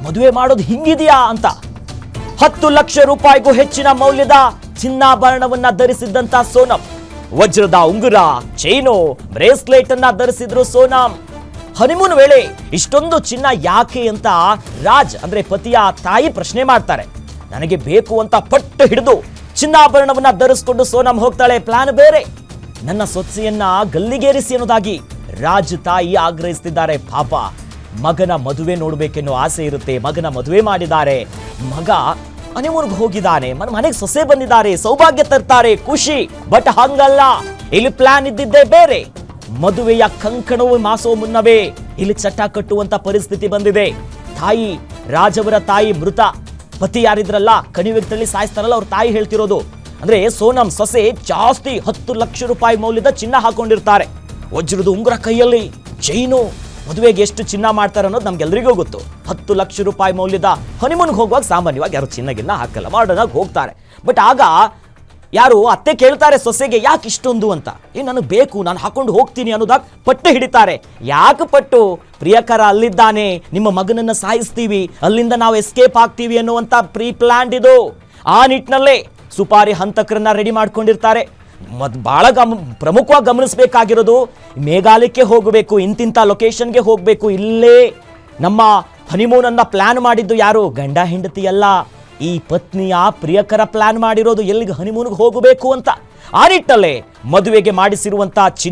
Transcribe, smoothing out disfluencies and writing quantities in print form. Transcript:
ಮದುವೆ ಮಾಡೋದು ಹಿಂಗಿದೆಯಾ ಅಂತ. 10 ಲಕ್ಷ ರೂಪಾಯಿಗೂ ಹೆಚ್ಚಿನ ಮೌಲ್ಯದ ಚಿನ್ನಾಭರಣವನ್ನ ಧರಿಸಿದ್ದಂತ ಸೋನಂ, ವಜ್ರದ ಉಂಗುರ, ಚೈನು, ಬ್ರೇಸ್ಲೆಟ್ ಅನ್ನ ಧರಿಸಿದ್ರು ಸೋನಂ. ಹನಿಮೂನ್ ವೇಳೆ ಇಷ್ಟೊಂದು ಚಿನ್ನ ಯಾಕೆ ಅಂತ ರಾಜ್ ಅಂದ್ರೆ ಪತಿಯ ತಾಯಿ ಪ್ರಶ್ನೆ ಮಾಡ್ತಾರೆ. ನನಗೆ ಬೇಕು ಅಂತ ಪಟ್ಟು ಹಿಡಿದು ಚಿನ್ನಾಭರಣವನ್ನ ಧರಿಸಿಕೊಂಡು ಸೋನಂ ಹೋಗ್ತಾಳೆ. ಪ್ಲಾನ್ ಬೇರೆ, ನನ್ನ ಸೊಸೆಯನ್ನ ಗಲ್ಲಿಗೇರಿಸಿ ಅನ್ನೋದಾಗಿ ರಾಜ್ ತಾಯಿ ಆಗ್ರಹಿಸ್ತಿದ್ದಾರೆ. ಪಾಪ ಮಗನ ಮದುವೆ ನೋಡ್ಬೇಕೆನ್ನೋ ಆಸೆ ಇರುತ್ತೆ. ಮಗನ ಮದುವೆ ಮಾಡಿದ್ದಾರೆ, ಮಗ ಹನಿಮೂನ್ಗೆ ಹೋಗಿದ್ದಾನೆ, ಮನೆಗೆ ಸೊಸೆ ಬಂದಿದ್ದಾರೆ, ಸೌಭಾಗ್ಯ ತರ್ತಾರೆ, ಖುಷಿ. ಬಟ್ ಹಂಗಲ್ಲ, ಇಲ್ಲಿ ಪ್ಲಾನ್ ಇದ್ದಿದ್ದೇ ಬೇರೆ. ಮದುವೆಯ ಕಂಕಣವು ಮಾಸೋ ಮುನ್ನವೇ ಇಲ್ಲಿ ಚಟ ಕಟ್ಟುವಂತ ಪರಿಸ್ಥಿತಿ ಬಂದಿದೆ. ತಾಯಿ, ರಾಜ್ ಅವರ ತಾಯಿ ಮೃತ, ಪತಿ ಯಾರಿದ್ರಲ್ಲ ಕಣಿವೆತ್ತಲ್ಲಿ ಸಾಯಿಸ್ತಾರಲ್ಲ ಅವ್ರ ತಾಯಿ ಹೇಳ್ತಿರೋದು. ಅಂದ್ರೆ ಸೋನಂ ಸೊಸೆ ಜಾಸ್ತಿ 10 ಲಕ್ಷ ರೂಪಾಯಿ ಮೌಲ್ಯದ ಚಿನ್ನ ಹಾಕೊಂಡಿರ್ತಾರೆ. ವಜ್ರದ ಉಂಗುರ ಕೈಯಲ್ಲಿ, ಚೈನು. ಮದುವೆಗೆ ಎಷ್ಟು ಚಿನ್ನ ಮಾಡ್ತಾರೆ ಅನ್ನೋದು ನಮ್ಗೆಲ್ರಿಗೂ ಗೊತ್ತು. 10 ಲಕ್ಷ ರೂಪಾಯಿ ಮೌಲ್ಯದ ಹನಿಮೂನ್ಗೆ ಹೋಗುವಾಗ ಸಾಮಾನ್ಯವಾಗಿ ಯಾರು ಚಿನ್ನಗಿನ್ನ ಹಾಕಲ್ಲ, ಮಾಡರ್ನಾಗಿ ಹೋಗ್ತಾರೆ. ಬಟ್ ಆಗ ಯಾರು ಅತ್ತೆ ಕೇಳ್ತಾರೆ ಸೊಸೆಗೆ, ಯಾಕೆ ಇಷ್ಟೊಂದು ಅಂತ. ನನಗೆ ಬೇಕು, ನಾನು ಹಾಕೊಂಡು ಹೋಗ್ತೀನಿ ಅನ್ನೋದಾಗ ಪಟ್ಟು ಹಿಡಿತಾರೆ. ಯಾಕೆ ಪಟ್ಟು? ಪ್ರಿಯಕರ ಅಲ್ಲಿದ್ದಾನೆ, ನಿಮ್ಮ ಮಗನನ್ನ ಸಾಯಿಸ್ತೀವಿ, ಅಲ್ಲಿಂದ ನಾವು ಎಸ್ಕೇಪ್ ಆಗ್ತೀವಿ ಅನ್ನುವಂಥ ಪ್ರೀ ಪ್ಲಾನ್ಡ್ ಇದು. ಆ ನಿಟ್ಟಿನಲ್ಲೇ ಸುಪಾರಿ ಹಂತಕರನ್ನ ರೆಡಿ ಮಾಡ್ಕೊಂಡಿರ್ತಾರೆ. ಬಹಳ ಪ್ರಮುಖವಾಗಿ ಗಮನಿಸಬೇಕಾಗಿರೋದು, ಮೇಘಾಲಯಕ್ಕೆ ಹೋಗಬೇಕು, ಇಂತಿಂಥ ಲೊಕೇಶನ್ಗೆ ಹೋಗಬೇಕು. ಇಲ್ಲೇ ನಮ್ಮ ಹನಿಮೂನನ್ನ ಪ್ಲಾನ್ ಮಾಡಿದ್ದು ಯಾರು? ಗಂಡ ಹೆಂಡತಿ ಅಲ್ಲ, ಈ ಪತ್ನಿಯ ಪ್ರಿಯಕರ ಪ್ಲಾನ್ ಮಾಡಿರೋದು ಎಲ್ಲಿಗೆ ಹನಿಮೂನ್ಗೆ ಹೋಗಬೇಕು ಅಂತ. ಆ ನಿಟ್ಟಲ್ಲೇ ಮದುವೆಗೆ ಮಾಡಿಸಿರುವಂತ ಚಿನ್ನ